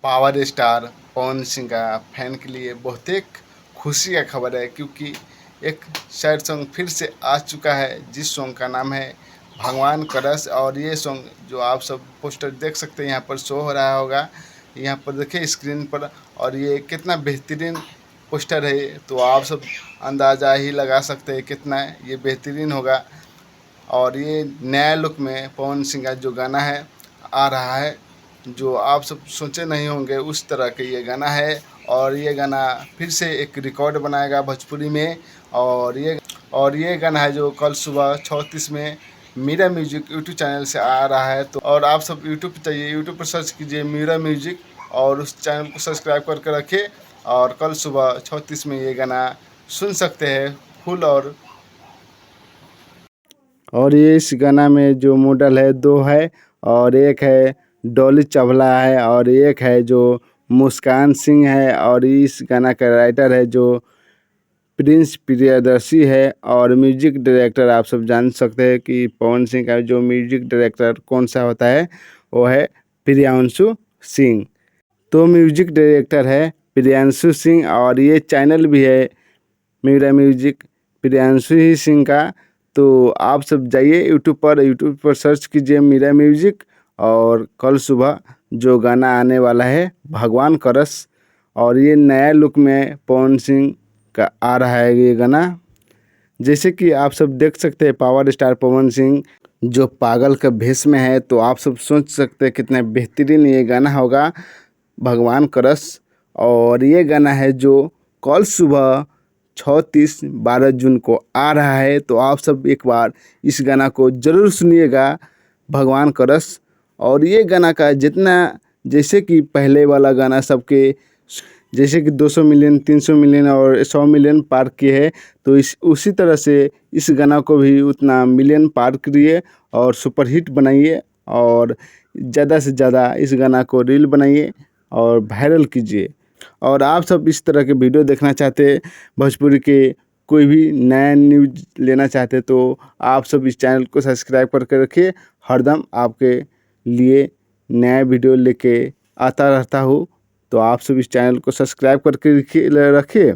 Power star Pawan Singh का fan के लिए बहुत एक खुशी का खबर है, क्योंकि एक सैड सॉन्ग फिर से आ चुका है, जिस सॉन्ग का नाम है भगवान करस। और ये सॉन्ग जो आप सब पोस्टर देख सकते हैं यहाँ पर शो हो रहा होगा, यहाँ पर देखिए स्क्रीन पर। और ये कितना बेहतरीन पोस्टर है, तो आप सब अंदाज़ा ही लगा सकते हैं कितना ये बेहतरीन होगा। और ये नया लुक में पवन सिंह का जो गाना है आ रहा है, जो आप सब सोचे नहीं होंगे उस तरह के ये गाना है। और ये गाना फिर से एक रिकॉर्ड बनाएगा भोजपुरी में। और ये गाना है जो कल सुबह 6:30 में मीरा म्यूजिक यूट्यूब चैनल से आ रहा है। तो और आप सब यूट्यूब पर चाहिए, यूट्यूब पर सर्च कीजिए मीरा म्यूजिक और उस चैनल को सब्सक्राइब करके रखिए। और कल सुबह 6:30 में ये गाना सुन सकते हैं फुल। और ये इस गाना में जो मॉडल है दो है, और एक है डॉली चावला है और एक है जो मुस्कान सिंह है। और इस गाना का राइटर है जो प्रिंस प्रियदर्शी है। और म्यूजिक डायरेक्टर आप सब जान सकते हैं कि पवन सिंह का जो म्यूजिक डायरेक्टर कौन सा होता है, वो है प्रियांशु सिंह। तो म्यूजिक डायरेक्टर है प्रियांशु सिंह और ये चैनल भी है मेरा म्यूजिक प्रियांशु ही सिंह का। तो आप सब जाइए यूट्यूब पर सर्च कीजिए मेरा म्यूजिक। और कल सुबह जो गाना आने वाला है भगवान करस, और ये नया लुक में पवन सिंह का आ रहा है ये गाना। जैसे कि आप सब देख सकते हैं पावर स्टार पवन सिंह जो पागल का भेष में है, तो आप सब सोच सकते हैं कितना बेहतरीन ये गाना होगा भगवान करस। और ये गाना है जो कल सुबह 6:30 12 जून को आ रहा है। तो आप सब एक बार इस गाना को ज़रूर सुनिएगा भगवान करस। और ये गाना का जितना, जैसे कि पहले वाला गाना सबके जैसे कि 200 मिलियन 300 मिलियन और 100 मिलियन पार किए है, तो उसी तरह से इस गाना को भी उतना मिलियन पार करिए और सुपरहिट बनाइए। और ज़्यादा से ज़्यादा इस गाना को रील बनाइए और वायरल कीजिए। और आप सब इस तरह के वीडियो देखना चाहते हैं, भोजपुरी के कोई भी नया न्यूज़ लेना चाहते हैं, तो आप सब इस चैनल को सब्सक्राइब करके रखिए। हरदम आपके लिए नया वीडियो लेके आता रहता हूँ, तो आप सब इस चैनल को सब्सक्राइब करके रखिए।